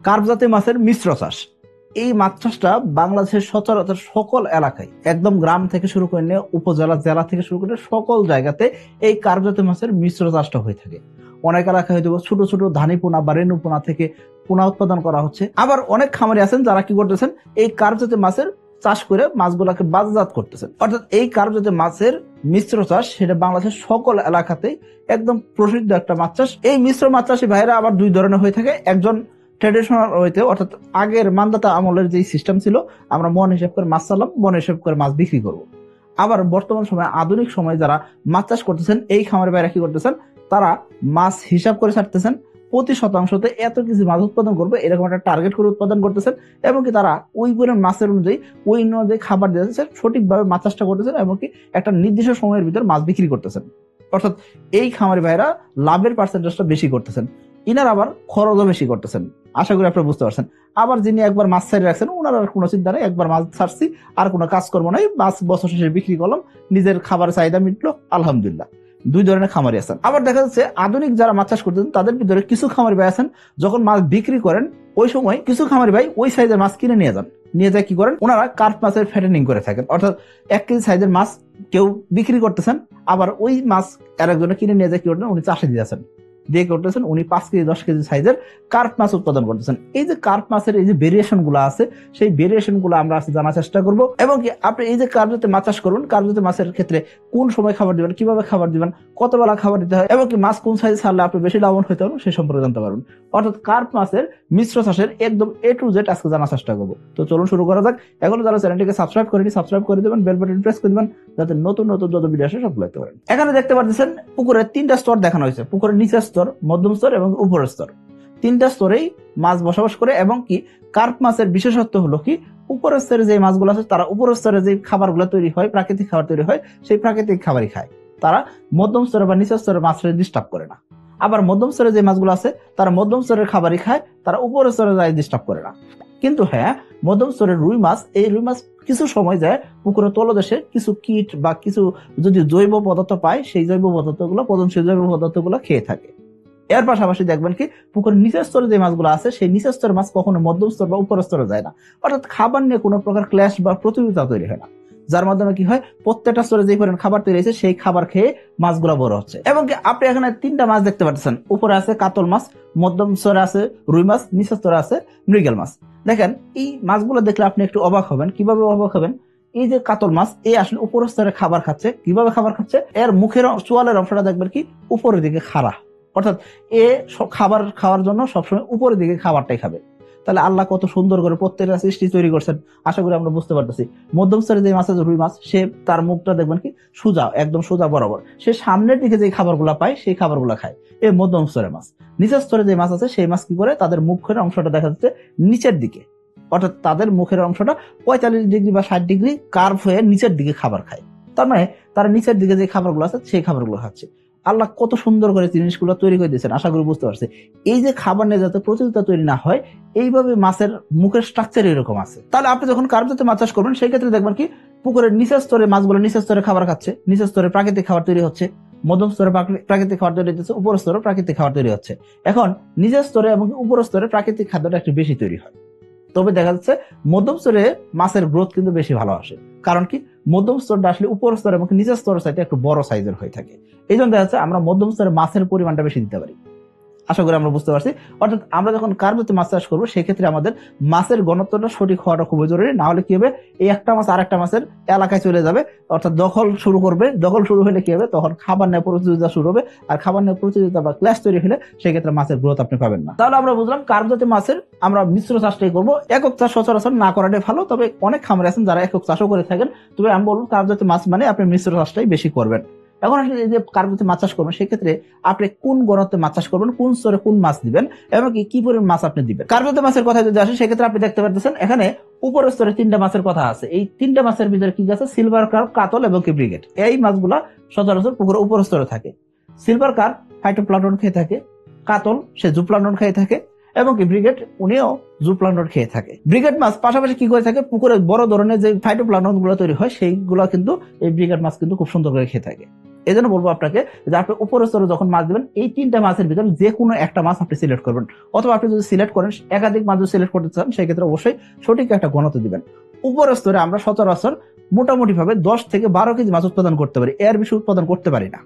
Carp জাতীয় মাছের মিশ্র চাষ। এই মাছ চাষটা বাংলাদেশের সচরাচর সকল এলাকায়, একদম গ্রাম থেকে শুরু করে নিয়ে উপজেলা, জেলা থেকে শুরু করে সকল জায়গাতে এই কার্প জাতীয় মাছের মিশ্র চাষটা হয়ে থাকে। অনেক এলাকায় হয়তো ছোট ছোট ধানি পোনা বা রেণু পোনা থেকে পোনা উৎপাদন করা হচ্ছে। আবার অনেক খামারি আছেন যারা কি করতেছেন, এই কার্প জাতীয় মাছের চাষ করে মাছগুলাকে বাজারজাত করতেছেন। অর্থাৎ এই কার্প জাতীয় মাছের মিশ্র চাষ সেটা বাংলাদেশের সকল এলাকাতেই একদম প্রসিদ্ধ একটা মাছ চাষ। এই মিশ্র মাছ চাষী ভাইরা আবার দুই ধরনের হয়ে থাকে। একজন ট্রেডিশনাল ওয়েতে, অর্থাৎ আগের মান্দাতা আমলের যে সিস্টেম ছিল, আমরা মন হিসাব করে মাছ চালাম, মন হিসাব করে মাছ বিক্রি করব। আবার বর্তমান সময়ে আধুনিক সময়ে যারা মাছ চাষ করতেছেন, এই খামারের ভাইরা কি করতেছেন, তারা মাছ হিসাব করে ছাড়তেছেন, প্রতি শতাংশতে এত কিছু মাছ উৎপাদন করবে এরকম একটা টার্গেট করে উৎপাদন করতেছেন, এবং কি তারা ওই পরিমাণ মাছের অনুযায়ী ওই অনুযায়ী খাবার দিতেছেন, সঠিকভাবে মাছ চাষটা করতেছেন, এবং কি একটা নির্দিষ্ট সময়ের ভিতর মাছ বিক্রি করতেছেন। অর্থাৎ এই খামারি ভাইরা লাভের পার্সেন্টেজটা বেশি করতেছেন, ইনার আবার খরচও বেশি করতেছেন। আশা করি আপনারা বুঝতে পারছেন। আবার যিনি একবার মাছ ছাড়িয়ে রাখছেন, ওনার আর কোনো চিন্তা নেই, একবার মাছ ছাড়ছি আর কোনো কাজকর্ম নাই, মাছ বছর শেষে বিক্রি করলাম, নিজের খাবার চাহিদা মিটলো, আলহামদুলিল্লাহ। দুই ধরনের খামারি আছেন। আবার দেখা যাচ্ছে আধুনিক যারা মাছ চাষ করতেছেন তাদের ভিতরে কিছু খামারি ভাই আছেন, যখন মাছ বিক্রি করেন ওই সময় কিছু খামারি ভাই ওই সাইজের মাছ কিনে নিয়ে যান, নিয়ে যায় কি করেন, ওনারা কার্প মাছের ফ্যাটেনিং করে থাকেন। অর্থাৎ 1 কেজি সাইজের মাছ কেউ বিক্রি করতেছেন, আবার ওই মাছ আরেকজনে কিনে নিয়ে যায় কি করতেন, উনি চাষে দিয়েছেন, দিয়ে করতেছেন উনি 5 কেজি 10 কেজি সাইজের কার্প মাছ উৎপাদন করতেছেন। এই যে কার্প মাছের এই যে ভেরিয়েশন গুলো আছে, সেই ভেরিয়েশন গুলো আমরা আজকে জানার চেষ্টা করব, এবং কি আপনি এই যে কার্প জাতীয় মাছ চাষ করুন, কার্প জাতীয় মাছের ক্ষেত্রে কোন সময় খাবার দিবেন, কিভাবে খাবার দিবেন, কত বেলা খাবার দিতে হয়, এবং কি মাছ কোন সাইজে ছাড়লে আপনি বেশি লাভবান হতে পারবেন সে সম্পর্কে জানতে পারবেন। অর্থাৎ কার্প মাছের মিশ্র চাষের একদম A to Z আজকে জানার চেষ্টা করবো। তো চলুন শুরু করা যাক। এখনো যারা চ্যানেলটিকে সাবস্ক্রাইব করেনি, সাবস্ক্রাইব করে দেবেন, বেল বাটন প্রেস করে দিবেন, যাতে নতুন নতুন যত ভিডিও আসে সবগুলো দেখতে পারেন। এখানে দেখতে পাচ্ছেন পুকুরের 3টা স্তর দেখানো হয়েছে। পুকুরের নিচের স্তর, মধ্যম স্তর এবং উপরের স্তর, 3টা স্তরেই মাছ বসবাস করে। এবং কি কার্প মাছের বিশেষত্ব হলো কি, উপরের স্তরে যে মাছগুলো আছে তারা উপরের স্তরে যে খাবারগুলো তৈরি হয়, প্রাকৃতিক খাবার তৈরি হয়, সেই প্রাকৃতিক খাবারই খায়। তারা মধ্যম স্তরে বা নিচের স্তরে মাছের ডিস্টার্ব করে না। আবার মধ্যম স্তরে যে মাছগুলো আছে তারা মধ্যম স্তরের খাবারই খায়, তারা উপরের স্তরে যায় ডিস্টার্ব করে না। কিন্তু হ্যাঁ, মধ্যম স্তরের রুই মাছ, এই রুই মাছ কিছু সময় যায় পুকুরের তলদেশে কিছু কীট বা কিছু যদি জৈব পদার্থ পায়, সেই জৈব পদার্থগুলো, পচনশীল জৈব পদার্থগুলো খেয়ে থাকে। এর পাশাপাশি দেখবেন কি পুকুরের নিচের স্তরে যে মাছগুলো আছে, সেই নিচের স্তরের মাছ কখনো মধ্যম স্তর বা উপরের স্তরে যায় না। অর্থাৎ খাবার নিয়ে কোনো প্রকার ক্ল্যাশ বা প্রতিযোগিতা তৈরি হয় না, যার মাধ্যমে কি হয়, প্রত্যেকটা স্তরে যে পরিমাণ খাবার তৈরি হয়েছে সেই খাবার খেয়ে মাছগুলো বড় হচ্ছে। এবং কি আপনি এখানে 3টা মাছ দেখতে পাচ্ছেন, উপরে আছে কাতল মাছ, মধ্যম স্তরে আছে রুই মাছ, নিচের স্তরে আছে মৃগেল মাছ। দেখেন এই মাছগুলো দেখলে আপনি একটু অবাক হবেন। কিভাবে অবাক হবেন? এই যে কাতল মাছ, এই আসলে উপরের স্তরে খাবার খাচ্ছে। কিভাবে খাবার খাচ্ছে? এর মুখের চোয়ালের অংশটা দেখবেন কি উপরের দিকে খাড়া, অর্থাৎ এ খাবার খাওয়ার জন্য সবসময় উপরের দিকে খাবারটাই খাবে। তাহলে আল্লাহ কত সুন্দর করে প্রত্যেকটা সৃষ্টি তৈরি করছেন, আশা করি আমরা বুঝতে পারতেছি। মধ্যম স্তরে যে মাছ আছে রুই মাছ, সে তার মুখটা দেখবেন কি সোজা, একদম সোজা বরাবর, সে সামনের দিকে যে খাবারগুলো পায় সেই খাবারগুলো খায়, এই মধ্যম স্তরের মাছ। নিচের স্তরে যে মাছ আছে সেই মাছ কি করে, তাদের মুখের অংশটা দেখা যাচ্ছে নিচের দিকে, অর্থাৎ তাদের মুখের অংশটা 45 ডিগ্রি বা 60 ডিগ্রি কার্ভ হয়ে নিচের দিকে খাবার খায়। তার মানে তারা নিচের দিকে যে খাবারগুলো আছে সেই খাবারগুলো খাচ্ছে। আল্লাহ কত সুন্দর করে জিনিসগুলো তৈরি করে দিয়েছেন, আশা করি বুঝতে পারছি। এই যে খাবার নিয়ে যাতে প্রতিযোগিতা তৈরি না হয়, এইভাবে মাছের মুখের স্ট্রাকচার এরকম আছে। তাহলে আপনি যখন কার্প জাতীয় মাছ চাষ করবেন, সেই ক্ষেত্রে দেখবেন কি পুকুরের নিচের স্তরে মাছগুলো নিচের স্তরে খাবার খাচ্ছে, নিচের স্তরে প্রাকৃতিক খাবার তৈরি হচ্ছে, মধ্যম স্তরে প্রাকৃতিক খাবার তৈরি হচ্ছে, উপর স্তরে প্রাকৃতিক খাবার তৈরি হচ্ছে। এখন নিচের স্তরে এবং উপর স্তরে প্রাকৃতিক খাদ্যটা একটু বেশি তৈরি হয়। তবে দেখা যাচ্ছে মধ্যম স্তরে মাছের গ্রোথ কিন্তু বেশি ভালো আসে। কারণ কি, মধ্যম স্তরটা আসলে উপর স্তর এবং নিচের স্তরের চাইতে একটু বড় সাইজের হয়ে থাকে। এই জন্য দেখা যাচ্ছে আমরা মধ্যম স্তরে মাছের পরিমাণটা বেশি দিতে পারি। আশা করি আমরা বুঝতে পারছি। অর্থাৎ আমরা যখন কার্প জাতীয় মাছ চাষ করবো, সেক্ষেত্রে আমাদের মাছের ঘনত্বটা সঠিক হওয়াটা খুবই জরুরি। না হলে কি হবে, এই একটা মাছ আর একটা মাছের এলাকায় চলে যাবে, অর্থাৎ দখল শুরু করবে। দখল শুরু হলে কি হবে, তখন খাবার নিয়ে প্রতিযোগিতা শুরু হবে, আর খাবার নিয়ে প্রতিযোগিতা বা ক্লাস তৈরি হলে সেক্ষেত্রে মাছের গ্রোথ আপনি পাবেন না। তাহলে আমরা বুঝলাম কার্প জাতীয় মাছের আমরা মিশ্র চাষটাই করবো। একক চাষ সচরাচর না করাটাই ভালো, তবে অনেক খামারে আছেন যারা একক চাষও করে থাকেন। তবে আমি বলবো কার্প জাতীয় মাছ মানে আপনি মিশ্র চাষটাই বেশি করবেন। এখন আসলে এই যে কার্প জাতীয় মাছ চাষ করবেন, সেক্ষেত্রে আপনি কোন গণতে মাছ চাষ করবেন, কোন স্তরে কোন মাছ দিবেন, এবং কি পরিমাণ মাছ আপনি দিবেন। কার্প জাতীয় মাছের কথা যদি আসে, সেক্ষেত্রে আপনি দেখতে পাচ্ছেন এখানে উপরের স্তরে 3টা মাছের কথা আছে। এই 3টা মাছের ভিতরে কি আছে, সিলভার কার্প, কাতল এবং কি ব্রিগেড। এই মাছগুলা সচরাচর পুকুরের উপরের স্তরে থাকে। সিলভার কার্প ফাইটোপ্লাঙ্কটন খেয়ে থাকে, কাতল সে জুপ্লাঙ্কটন খেয়ে থাকে, এবং কি ব্রিগেড উনিও জুপ্লাঙ্কটন খেয়ে থাকে। ব্রিগেড মাছ পাশাপাশি কি করে থাকে, পুকুরে বড় ধরনের যে ফাইটোপ্লাঙ্কটন গুলো তৈরি হয় সেইগুলো কিন্তু এই ব্রিগেড মাছ কিন্তু খুব সুন্দর করে খেয়ে থাকে। এই জন্য বলবো আপনাকে যে আপনি উপরের স্তরে যখন মাছ দিবেন এই 3টা মাছের ভিতরে যে কোনো একটা মাছ আপনি সিলেক্ট করবেন, অথবা আপনি যদি সিলেক্ট করেন একাধিক মাছ যদি সিলেক্ট করতে চান সেক্ষেত্রে অবশ্যই সঠিক একটা ঘনত্ব দিবেন। উপরের স্তরে আমরা সচরাচর মোটামুটি ভাবে 10 থেকে 12 কেজি মাছ উৎপাদন করতে পারি, এর বেশি উৎপাদন করতে পারি না।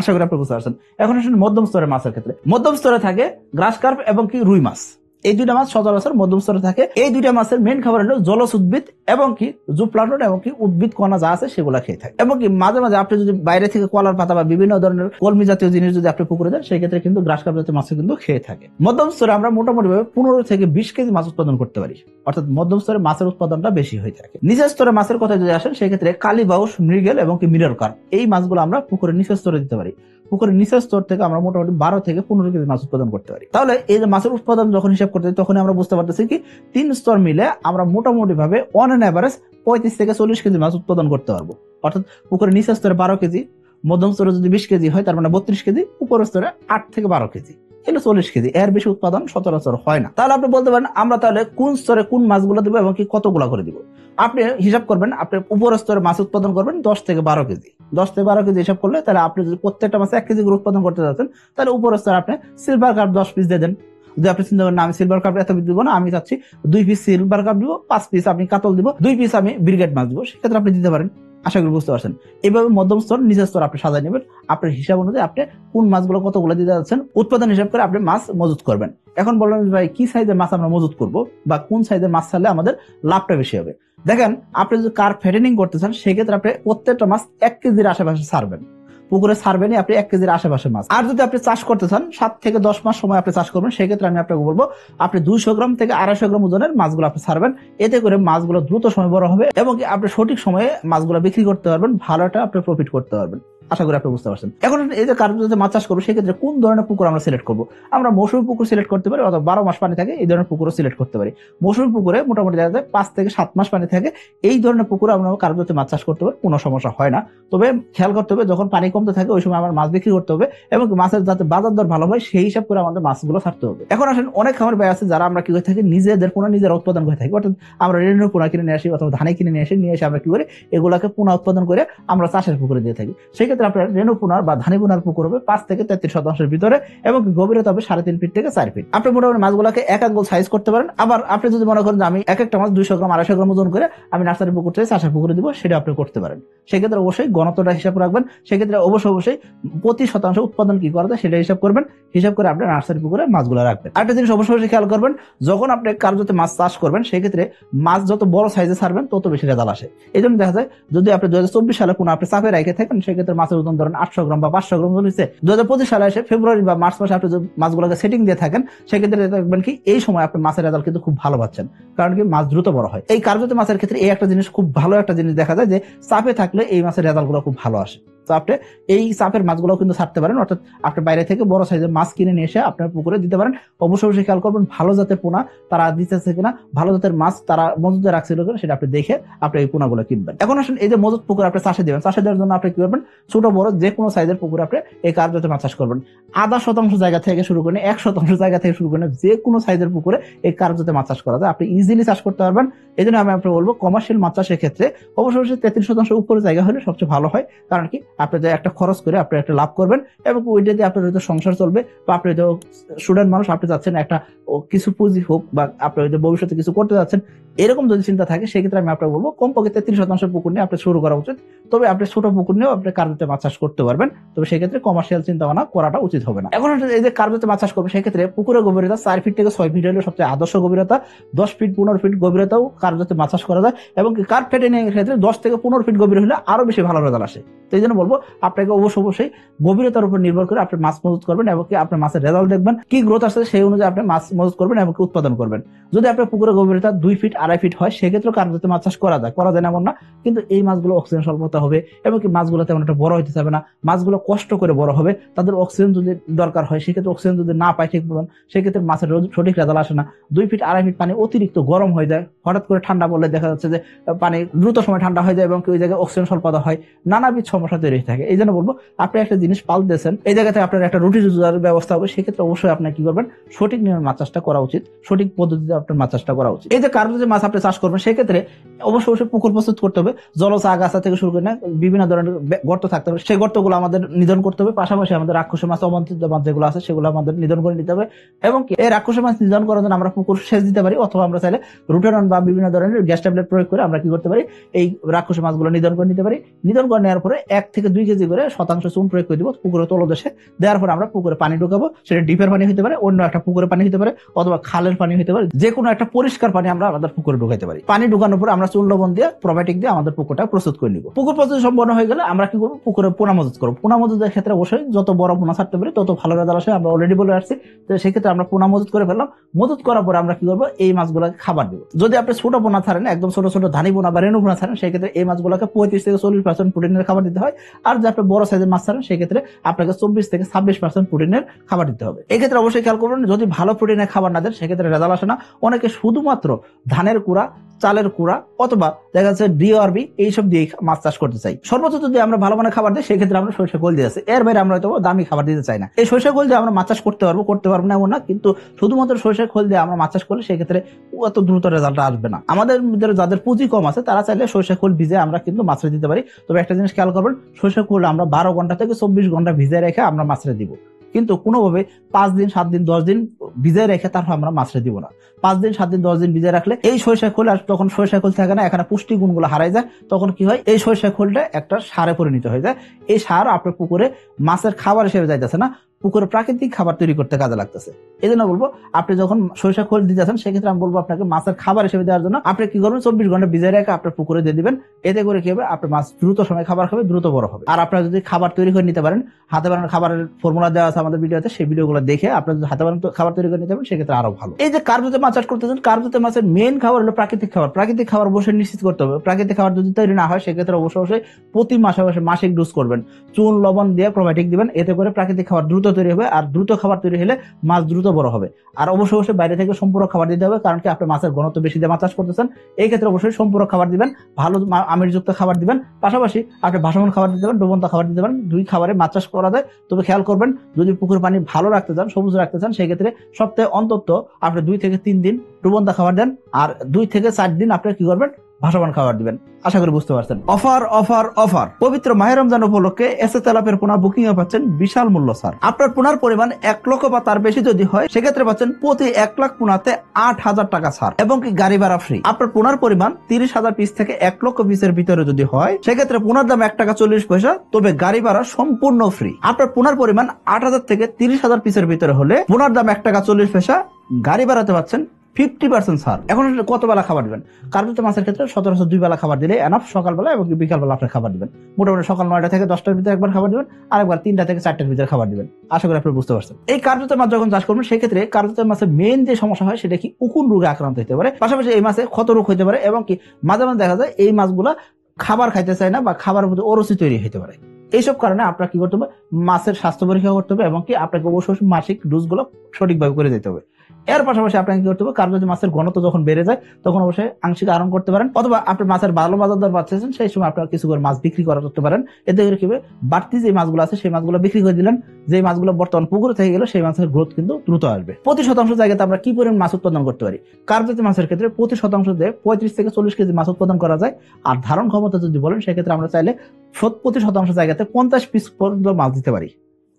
আশা করি আপনি বুঝতে পারছেন। এখন আসলে মধ্যম স্তরের মাছের ক্ষেত্রে মধ্যম স্তরে থাকে গ্রাস কার্প এবং কি রুই মাছ। এই দুইটা মাছ সচরাচর মধ্যম স্তরে থাকে। এই দুইটা মাছের মেন খাবার হলো জলজ উদ্ভিদ এবং কি জুপ্লান্টন এবং কি উদ্ভিদ কণা যা আছে সেগুলা খেয়ে থাকে। এবং কি মাঝে মাঝে আপনি যদি বাইরে থেকে কলার পাতা বা বিভিন্ন ধরনের কলমি জাতীয় জিনিস যদি আপনি পুকুরে দেন সেক্ষেত্রে কিন্তু গ্রাস কার্প জাতীয় মাছ কিন্তু খেয়ে থাকে। মধ্যম স্তরে আমরা মোটামুটি ভাবে 15 থেকে 20 কেজি মাছ উৎপাদন করতে পারি, অর্থাৎ মধ্যম স্তরে মাছের উৎপাদনটা বেশি হয়ে থাকে। নিচের স্তরে মাছের কথা যদি আসেন সেক্ষেত্রে কালীবাউস, মৃগেল এবং কি মিরর কার্প এই মাছগুলো আমরা পুকুরের নিচের স্তরে দিতে পারি। পুকুরের নিচের স্তর থেকে আমরা মোটামুটি 12 থেকে 15 কেজি মাছ উৎপাদন করতে পারি। তাহলে এই যে মাছের উৎপাদন যখন হিসাব করতে তখন আমরা বুঝতে পারতেছি কি 3 স্তর মিলে আমরা মোটামুটি ভাবে অন এন এভারেজ 35 থেকে 40 কেজি মাছ উৎপাদন করতে পারবো। অর্থাৎ পুকুরের নিচের স্তরে 12 কেজি, মধ্যম স্তরে যদি 20 কেজি হয় তার মানে 32 কেজি, উপরের স্তরে 8 থেকে 12 কেজি, এগুলো 40 কেজি, এর বেশি উৎপাদন সচরাচর হয় না। তাহলে আপনি বলতে পারেন আমরা তাহলে কোন স্তরে কোন মাছগুলো দিব এবং কি কতগুলা করে দিব। আপনি হিসাব করবেন, আপনি উপরের স্তরে মাছ উৎপাদন করবেন 10 থেকে 12 কেজি। 10 থেকে 12 কেজি হিসাব করলে তাহলে আপনি যদি প্রত্যেকটা মাছে 1 কেজি করে উৎপাদন করতে যাচ্ছেন তাহলে উপরের স্তরে আপনি সিলভার কার্প 10 পিস দিয়ে দেন। যদি আপনি চিন্তা করেন আমি সিলভার কার্প এত দিব না, আমি চাচ্ছি 2 পিস সিলভার কার্প দিব, 5 পিস আপনি কাতল দিব, 2 পিস আমি ব্রিগেড মাছ দিব, সেক্ষেত্রে আপনি দিতে পারেন। আশা করি বুঝতে পারছেন। এইভাবে মধ্যম স্তর নিচের স্তর আপনি সাজায় নেবেন, আপনার হিসাব অনুযায়ী আপনি কোন মাছগুলো কতগুলো দিতে যাচ্ছেন উৎপাদন হিসাব করে আপনি মাছ মজুত করবেন। এখন বললেন ভাই কি সাইজের মাছ আমরা মজুত করব বা কোন সাইজের মাছ ছাড়লে আমাদের লাভটা বেশি হবে। দেখেন আপনি যদি কার্প ফেটেনিং করতে চান সেক্ষেত্রে আপনি প্রত্যেকটা মাছ 1 কেজির আশেপাশে ছাড়বেন, পুকুরে ছাড়বেনই আপনি 1 কেজির আশেপাশে মাছ। আর যদি আপনি চাষ করতে চান 7 থেকে 10 মাস সময় আপনি চাষ করবেন, সেক্ষেত্রে আমি আপনাকে বলবো আপনি 200 গ্রাম থেকে 250 গ্রাম ওজনের মাছগুলো আপনি ছাড়বেন। এতে করে মাছগুলো দ্রুত সময় বড় হবে এবং আপনি সঠিক সময়ে মাছগুলো বিক্রি করতে পারবেন, ভালো একটা আপনি প্রফিট করতে পারবেন। আশা করি আপনি বুঝতে পারছেন। এখন এই যে কার্প জাতীয় মাছ চাষ করবো সেক্ষেত্রে কোন ধরনের পুকুর আমরা সিলেক্ট করবো। আমরা মৌসুমী পুকুর সিলেক্ট করতে পারি, অথবা 12 মাস পানি থাকে এই ধরনের পুকুরও সিলেক্ট করতে পারি। মৌসুমী পুকুরে মোটামুটি দেখা যায় 5 থেকে 7 মাস পানি থাকে, এই ধরনের পুকুরে আমরা কার্প জাতীয় মাছ চাষ করতে পারি, কোনো সমস্যা হয় না। তবে খেয়াল করতে হবে যখন পানি কমতে থাকে ওই সময় আমার মাছ বিক্রি করতে হবে এবং মাছের যাতে বাজার দর ভালো হয় সেই হিসাব করে আমাদের মাছগুলো ছাড়তে হবে। এখন আসেন অনেক খামার ভাই আছে যারা আমরা কি করে থাকি নিজেদের পোনা নিজেরা উৎপাদন করে থাকি, অর্থাৎ আমরা রেণু পোনা কিনে নিয়ে আসি অথবা ধানে কিনে নিয়ে এসে আমরা কি করি এগুলাকে পোনা উৎপাদন করে আমরা চাষের পুকুরে দিয়ে থাকি। সেক্ষেত্রে আপনার রেণু পোনার বা ধানি পোনার পুকুর হবে 5 থেকে 33% ভিতরে এবং গভীরতা হবে 3.5 ফিট থেকে 4 ফিট। আপনি মোটামুটি মাছগুলোকে এক আঙ্গুল সাইজ করতে পারেন। আবার আপনি যদি মনে করেন যে আমি এক একটা মাছ 200 গ্রাম 250 গ্রাম ওজন করে আমি নার্সারি পুকুর থেকে চাষের পুকুরে দিব, সেটা আপনি করতে পারেন। সেক্ষেত্রে অবশ্যই ঘনত্বটা হিসাব রাখবেন। সেক্ষেত্রে অবশ্যই প্রতি শতাংশ উৎপাদন কি করা যায় সেটা হিসাব করবেন, হিসাব করে আপনি নার্সারি পুকুরে মাছগুলো রাখবেন। আরেকটা জিনিস অবশ্যই খেয়াল করবেন, যখন আপনি কার যাতে মাছ চাষ করবেন সেক্ষেত্রে মাছ যত বড় সাইজে ছাড়বেন তত বেশি রেজাল্ট আসে। এই জন্য দেখা যায় যদি আপনি 2024 সালে কোনো আপনি চাপে রেখে থাকেন সেক্ষেত্রে মাছের ওজন ধরেন 800 গ্রাম বা 500 গ্রাম হয়েছে, 2025 সালে এসে ফেব্রুয়ারি বা মার্চ মাসে আপনি যদি মাছগুলোকে সেটিং দিয়ে থাকেন সেক্ষেত্রে দেখবেন কি এই সময় আপনি মাছের রেজাল্ট কিন্তু খুব ভালো পাচ্ছেন, কারণ কি মাছ দ্রুত বড় হয়। এই কার্প জাতীয় মাছের ক্ষেত্রে এই একটা জিনিস খুব ভালো একটা জিনিস দেখা যায় যে চাপে থাকলে এই মাছের রেজাল্ট গুলো খুব ভালো আসে। তো আপনি এই চাপের মাছগুলো কিন্তু ছাড়তে পারেন, অর্থাৎ আপনি বাইরে থেকে বড় সাইজের মাছ কিনে নিয়ে এসে আপনার পুকুরে দিতে পারেন। অবশ্যই খেয়াল করবেন ভালো জাতের পোনা তারা দিতেছে কিনা, ভালো জাতের মাছ তারা মজুদে রাখছিল কিনা সেটা আপনি দেখে আপনি এই পোনাগুলো কিনবেন। এখন আসুন এই যে মজুদ পুকুর আপনি চাষে দেবেন, চাষে দেওয়ার জন্য আপনি কি করবেন ছোট বড় যে কোনো সাইজের পুকুর আপনি এই কার্প জাতীয় মাছ চাষ করবেন। 0.5% জায়গা থেকে শুরু করে 1% জায়গা থেকে শুরু করে যে কোনো সাইজের পুকুরে এই কার্প জাতীয় মাছ চাষ করা যায়, আপনি ইজিলি চাষ করতে পারবেন। এই জন্য আমি আপনাকে বলবো কমার্শিয়াল মাছ চাষের ক্ষেত্রে অবশ্যই 33% উপরে জায়গা হলে সবচেয়ে ভালো হয়, কারণ কি আপনি একটা খরচ করে আপনি একটা লাভ করবেন এবং ওইটা দিয়ে আপনার হয়তো সংসার চলবে বা আপনি হয়তো স্টুডেন্ট মানুষ আপনি চাচ্ছেন একটা কিছু পুঁজি হোক বা আপনি হয়তো ভবিষ্যতে কিছু করতে যাচ্ছেন, এরকম যদি চিন্তা থাকে সেক্ষেত্রে আমি আপনাকে বলবো কমপক্ষে 33% পুকুর নিয়ে আপনি শুরু করা উচিত। তবে আপনি ছোট পুকুর নিয়েও আপনি কার্প জাতীয় মাছ চাষ করতে পারবেন, তবে সেক্ষেত্রে কমার্শিয়াল চিন্তা ভাবনা করাটা উচিত হবে না। এখন এই যে কার্প জাতীয় মাছ চাষ করবে সেক্ষেত্রে পুকুরের গভীরতা 4 ফিট থেকে 6 ফিট হলে সবচেয়ে আদর্শ গভীরতা। 10 ফিট 15 ফিট গভীরতাও কার্প জাতীয় মাছ চাষ করা যায় এবং কার্প ফেটেনিং এর ক্ষেত্রে 10 থেকে 15 ফিট গভীর হলে আরো বেশি ভালো রেজাল্ট আসে। তো এই জন্য বলবো আপনাকে অবশ্যই গভীরতার উপর নির্ভর করে আপনি মাছ মজুত করবেন এবং আপনার মাছের রেজাল্ট দেখবেন কি গ্রোথ আসছে সেই অনুযায়ী আপনি মাছ মজুত করবেন এবং উৎপাদন করবেন। যদি আপনার পুকুরের গভীরতা 2 ফিট 2.5 ফিট হয় সেক্ষেত্রে কার্প জাতীয় মাছ চাষ করা যায় না এমন না, কিন্তু এই মাছগুলো অক্সিজেন স্বল্পতা হবে এবং কি মাছগুলো তেমন একটা বড় হইতে যাবে না, মাছগুলো কষ্ট করে বড় হবে, তাদের অক্সিজেন যদি দরকার হয় সেক্ষেত্রে অক্সিজেন যদি না পায় ঠিক মতন সেক্ষেত্রে মাছের সঠিক রেজাল্ট আসে না। 2 ফিট 2.5 ফিট পানি অতিরিক্ত গরম হয়ে যায়, হঠাৎ করে ঠান্ডা পড়লে দেখা যাচ্ছে যে পানি দ্রুত সময় ঠান্ডা হয়ে যায় এবং ওই জায়গায় অক্সিজেন স্বল্পতা হয়, নানাবিধ সমস্যা তৈরি হয়ে থাকে। এই জন্য বলবো আপনি একটা জিনিস পালতেছেন এই জায়গাতে আপনার একটা রুটি রোজগার ব্যবস্থা হবে, সেক্ষেত্রে অবশ্যই আপনার কি করবেন সঠিক নিয়মে মাছ চাষটা করা উচিত, সঠিক পদ্ধতিতে আপনার মাছ চাষটা করা উচিত। এই যে কার্প জাতীয় মাছ মাছ আপনি চাষ করবেন সেক্ষেত্রে অবশ্যই পুকুর প্রস্তুত করতে হবে, জলজ আগাছা থেকে শুরু করে বিভিন্ন ধরনের গর্ত থাকতে হবে, সেই গর্তগুলো আমাদের নিধন করতে হবে। পাশাপাশি আমাদের রাক্ষস মাছ, অবাঞ্ছিত মাছ যেগুলো আছে সেগুলো আমাদের নিধন করে নিতে হবে। এবং এই রাক্ষস মাছ নিধন করার জন্য আমরা পুকুর সেচ দিতে পারি, অথবা আমরা চাইলে রুটেনন বা বিভিন্ন ধরনের গ্যাস ট্যাবলেট প্রয়োগ করে আমরা কি করতে পারি, এই রাক্ষস মাছগুলো নিধন করে নিতে পারি। নিধন করে নেওয়ার পরে 1 থেকে 2 কেজি করে শতাংশ চুন প্রয়োগ করে দিব পুকুরের তলদেশে। দেওয়ার পরে আমরা পুকুরে পানি ঢুকাবো, সেটা ডিপের পানি হতে পারে, অন্য একটা পুকুরে পানি হতে পারে, অথবা খালের পানি হতে পারে, যে কোনো একটা পরিষ্কার পানি আমরা আমাদের পুকুরে ঢুকাইতে পারি। পানি ঢুকানোর পরে আমরা চুন লবণ দিয়ে প্রোবায়োটিক দিয়ে আমাদের পুকুরটা প্রস্তুত করে নিব। পুকুর প্রস্তুত সম্পন্ন হয়ে গেলে আমরা কি করবো, পুকুরে পোনা মজুত করবো। পোনা মজুদের ক্ষেত্রে অবশ্যই যত বড় পোনা ছাড়তে পারি তত ভালো রেজাল্ট আসে, আমরা অলরেডি বলে আসছি। তো সেক্ষেত্রে আমরা পোনা মজুত করে ফেললাম। মজুত করার পরে আমরা কি করবো, এই মাছগুলোকে খাবার দিব। যদি আপনি ছোট পোনা ছাড়েন, একদম ছোট ছোট ধানি পোনা বা রেণু পোনা ছাড়েন, সেক্ষেত্রে এই মাছগুলোকে 35 থেকে 40% প্রোটিনের খাবার দিতে হয়। আর যদি আপনি বড় সাইজের মাছ ছাড়েন, সেক্ষেত্রে আপনাকে 24 থেকে 26% প্রোটিনের খাবার দিতে হবে। এক্ষেত্রে অবশ্যই খেয়াল করবেন, যদি ভালো প্রোটিনের খাবার না দেন সেক্ষেত্রে রেজাল্ট আসে না। অনেকে শুধুমাত্র ধানের কুড়া, চালের কুড়া অথবা দেখা যাচ্ছে ডিআরবি এইসব দিয়ে মাছ চাষ করতে চাই। সর্বোচ্চ যদি আমরা ভালো মানের খাবার দিই, সেক্ষেত্রে আমরা সরিষা খোল দিয়ে আছে, এর বাইরে আমরা হয়তো দামি খাবার দিতে চাই না। এই সরিষা খোল দিয়ে আমরা মাছ চাষ করতে পারবো না এমন না, কিন্তু শুধুমাত্র সরিষা খোল দিয়ে আমরা মাছ চাষ করলে সেক্ষেত্রে এত দ্রুত রেজাল্ট আসবে না। আমাদের যাদের পুঁজি কম আছে তারা চাইলে সরিষা খোল ভিজে আমরা কিন্তু মাছ দিতে পারি। তবে একটা জিনিস খেয়াল করবেন, সরিষা খোল আমরা 12 ঘন্টা থেকে 24 ঘন্টা ভিজে রেখে আমরা মাছরে দিব, কিন্তু কোনোভাবে 5 দিন 7 দিন 10 দিন ভিজে রেখে তারপর আমরা মাছরে দিব না। 5 দিন 7 দিন 10 দিন ভিজে রাখলে এই সরিষা খোল, আর তখন সরিষা খোল থাকে না, এখানে পুষ্টি গুণগুলো হারাই যায়। তখন কি হয়, এই সরিষা খোলটা একটা সারে পরিণত হয়ে যায়। এই সার আপনার পুকুরে মাছের খাবার হিসেবে যাইতেছে না, পুকুরে প্রাকৃতিক খাবার তৈরি করতে কাজে লাগতেছে। এই জন্য বলবো, আপনি যখন সরিষা খোল দিতেছেন সেক্ষেত্রে আমি বলবো আপনাকে মাছের খাবার হিসেবে দেওয়ার জন্য আপনি কি করবেন, 24 ঘন্টা ভিজে রেখে আপনার পুকুরে দিয়ে দিবেন। এতে করে কি হবে, আপনার মাছ দ্রুত সময় খাবার খাবে, দ্রুত বড় হবে। আর আপনারা যদি খাবার তৈরি করে নিতে পারেন, হাতে বানানো খাবারের ফর্মুলা দেওয়া আছে আমাদের ভিডিওতে, সেই ভিডিওগুলো দেখে আপনারা যদি হাতে বানানো খাবার তৈরি করে নিতে পারেন সেক্ষেত্রে আরো ভালো। এই যে কার্পেটে মাছ চাষ করতেছেন, কার্পেটে মাছের মেইন খাবার হলো প্রাকৃতিক খাবার। প্রাকৃতিক খাবার অবশ্যই নিশ্চিত করতে হবে। প্রাকৃতিক খাবার যদি তৈরি না হয় সেক্ষেত্রে অবশ্যই প্রতি মাসে মাসিক ডোজ করবেন, চুন লবণ দিয়ে প্রোবায়োটিক দিবেন। এতে করে প্রাকৃতিক খাবার দ্রুত তৈরি হবে, আর দ্রুত খাবার তৈরি হলে মাছ দ্রুত বড় হবে। আর অবশ্যই বাইরে থেকে সম্পূরক খাবার দিতে হবে, কারণ কি আপনি মাছের ঘনত্ব বেশি দিয়ে মাছ চাষ করতেছেন। এই ক্ষেত্রে অবশ্যই সম্পূরক খাবার দিবেন, ভালো আমিরযুক্ত খাবার দিবেন। পাশাপাশি আপনি ভাসমান খাবার দিতে পারেন, ডুবন্ত খাবার দিতে পারেন। 2 খাবারে মাছ চাষ করা যায়। তবে খেয়াল করবেন, যদি পুকুর পানি ভালো রাখতে চান, সবুজ রাখতে চান, সেই ক্ষেত্রে সপ্তাহে অন্তত আপনি 2 থেকে 3 দিন ডুবন্ত খাবার দেন, আর 2 থেকে 4 দিন আপনি কি করবেন, ভাসমান খাবার দিবেন। আশা করি বুঝতে পারছেন। Offer offer offer! পবিত্র মাহে রমজান উপলক্ষে এসএ তেলাপের পোনা বুকিং এ পাচ্ছেন বিশাল মূল্য ছাড়। আপনার পোনার পরিমাণ 1 লক্ষ বা তার বেশি যদি হয়, সেক্ষেত্রে পাচ্ছেন প্রতি 1 লাখ পোনাতে 8,000 টাকা ছাড় এবং কি গাড়ি ভাড়া ফ্রি। আপনার পোনার পরিমাণ 30,000 পিস থেকে 1 লক্ষ পিসের ভিতরে যদি হয়, সেক্ষেত্রে পোনার দাম 1 টাকা 40 পয়সা, তবে গাড়ি ভাড়া সম্পূর্ণ ফ্রি। আপনার পোনার পরিমাণ 8,000 থেকে 30,000 পিসের ভিতরে হলে পোনার দাম 1 টাকা 40 পয়সা, গাড়ি ভাড়াতে পাচ্ছেন 50% ছাড়। এখন কত বেলা খাবার দিবেন? কার্পেটে মাছের ক্ষেত্রে সচরাচর 2 বেলা খাবার দিলে এনাফ। সকালবেলা এবং বিকালবেলা আপনি খাবার দিবেন। মোটামুটি সকাল 9টা থেকে 10টার ভিতরে একবার খাবার দিবেন, আর একবার 3টা থেকে 4টার ভিতরে খাবার দিবেন। আশা করি আপনি বুঝতে পারছেন। এই কার্পেটে মাছ যখন চাষ করবেন, সেক্ষেত্রে কার্পেটে মাছের মেইন যে সমস্যা হয় সেটা কি, উকুন রোগে আক্রান্ত হতে পারে। পাশাপাশি এই মাছে ক্ষত রোগ হতে পারে, এবং কি মাঝে মাঝে দেখা যায় এই মাছগুলা খাবার খাইতে চায় না বা খাবারের মধ্যে অরুচি তৈরি হতে পারে। এইসব কারণে আপনার কি করতে হবে, মাছের স্বাস্থ্য পরীক্ষা করতে হবে, এবং কি আপনাকে অবশ্যই মাসিক ডোজগুলো সঠিকভাবে করে দিতে হবে। এর পাশাপাশি আপনাকে কি করতে হবে, কার্পেটে মাছের ঘনত্ব যখন বেড়ে যায় তখন অবশ্যই আংশিক আহরণ করতে পারেন, অথবা আপনি মাছের ভালো বাজার দর পাচ্ছেন সেই সময় আপনারা কিছু করে মাছ বিক্রি করতে পারেন। এতে করে কি হবে, বাড়তি যে মাছগুলো আছে সেই মাছগুলো বিক্রি করে দিলেন, যে মাছগুলো বর্তমান পুকুরে থেকে গেল সেই মাছের গ্রোথ কিন্তু দ্রুত আসবে। প্রতি শতাংশ জায়গাতে আমরা কি পরিমাণ মাছ উৎপাদন করতে পারি? কার্পেটে মাছের ক্ষেত্রে প্রতি শতাংশ দিয়ে 35 থেকে 40 কেজি মাছ উৎপাদন করা যায়। আর ধারণ ক্ষমতা যদি বলেন, সেক্ষেত্রে আমরা চাইলে প্রতি শতাংশ জায়গাতে 50 পিস পর্যন্ত মাছ দিতে পারি।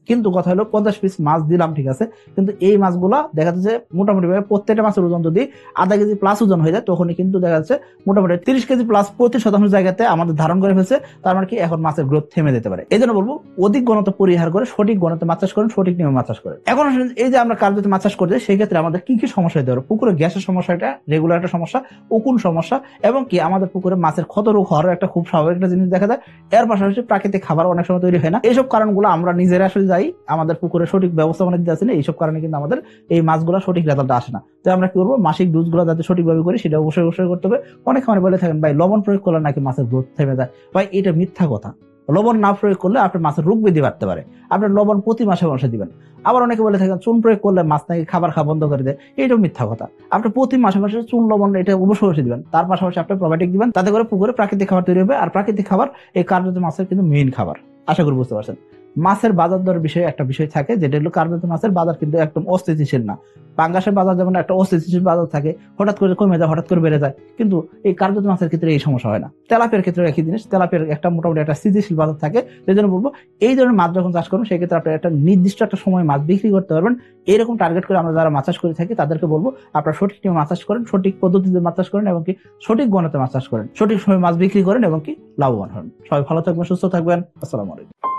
কিন্তু কথা হলো 50 পিস মাছ দিলাম, ঠিক আছে, কিন্তু এই মাছগুলা দেখা যাচ্ছে মোটামুটি ভাবে প্রত্যেকটা মাছের ওজন যদি আধা কেজি প্লাস ওজন হয়ে যায়, তখনই কিন্তু দেখা যাচ্ছে মোটামুটি 30 কেজি প্লাস প্রতি শতাংশ জায়গাতে আমাদের ধারণ করে ফেলছে। তার মানে কি, এখন মাছের গ্রোথ থেমে যেতে পারে। এই জন্য বলবো, অধিক ঘনত্ব পরিহার করে সঠিক ঘনত্বে মাছ চাষ করেন, সঠিক নিয়মে মাছ চাষ করেন। এখন এই যে আমরা কার্পেটে মাছ চাষ করছি, সেই ক্ষেত্রে আমাদের কি কি সমস্যা হতে পারে? পুকুরে গ্যাসের সমস্যা, এটা রেগুলার একটা সমস্যা, উকুন সমস্যা, এবং কি আমাদের পুকুরে মাছের ক্ষত রোগ হওয়ার একটা খুব স্বাভাবিক একটা জিনিস দেখা যায়। এর পাশাপাশি প্রাকৃতিক খাবার অনেক সময় তৈরি হয় না। এইসব কারণগুলো আমরা নিজেরা আসলে যাই, আমাদের পুকুরে সঠিক ব্যবস্থাপনা দিতে আসে না। এইসব কারণে কিন্তু আমাদের এই মাছগুলো সঠিক রেজাল্ট আসে না। তো আমরা কি করবো, মাসিক ডোজগুলো যাতে সঠিকভাবে করি সেটা অবশ্যই করতে হবে। অনেক সময় বলে থাকেন, ভাই লবণ প্রয়োগ করলে নাকি মাছের গ্রোথ থেমে যায়। ভাই, এটা মিথ্যা কথা। লবণ না প্রয়োগ করলে আপনার মাছের রোগ বৃদ্ধি বাড়তে পারে। আপনার লবণ প্রতি মাসে দিবেন। আবার অনেকে বলে থাকেন চুন প্রয়োগ করলে মাছ নাকি খাবার খাওয়া বন্ধ করে দেয়। এটাও মিথ্যা কথা। আপনি প্রতি মাসে চুন লবণ এটা অবশ্যই দিবেন। তার পাশাপাশি আপনি প্রোবায়োটিক দিবেন, তাতে করে পুকুরে প্রাকৃতিক খাবার তৈরি হবে। আর প্রাকৃতিক খাবার এই কার্পেটে মাছের কিন্তু মেইন খাবার। আশা করি বুঝতে পারছেন। মাছের বাজার দর বিষয়ে একটা বিষয় থাকে, যেটা হলো কার্প জাতীয় মাছের বাজার কিন্তু একদম অস্থিতিশীল না। পাঙ্গাসের বাজার যেমন একটা অস্থিতিশীল বাজার থাকে, হঠাৎ করে কমে যায়, হঠাৎ করে বেড়ে যায়, কিন্তু এই কার্প জাতীয় মাছের ক্ষেত্রে এই সমস্যা হয় না। তেলাপিয়ার ক্ষেত্রে একই জিনিস, তেলাপিয়ার একটা মোটামুটি একটা স্থিতিশীল বাজার থাকে। সেই জন্য বলবো, এই ধরনের মাছ যখন চাষ করবেন সেক্ষেত্রে আপনি একটা নির্দিষ্ট একটা সময় মাছ বিক্রি করতে পারবেন, এরকম টার্গেট করে আমরা যারা মাছ চাষ করে থাকি তাদেরকে বলবো আপনারা সঠিক নিয়মে মাছ চাষ করেন, সঠিক পদ্ধতিতে মাছ চাষ করেন, এবং কি সঠিক গণতে মাছ চাষ করেন, সঠিক সময় মাছ বিক্রি করেন এবং কি লাভবান হন। সবাই ভালো থাকবেন, সুস্থ থাকবেন। আসসালামু আলাইকুম।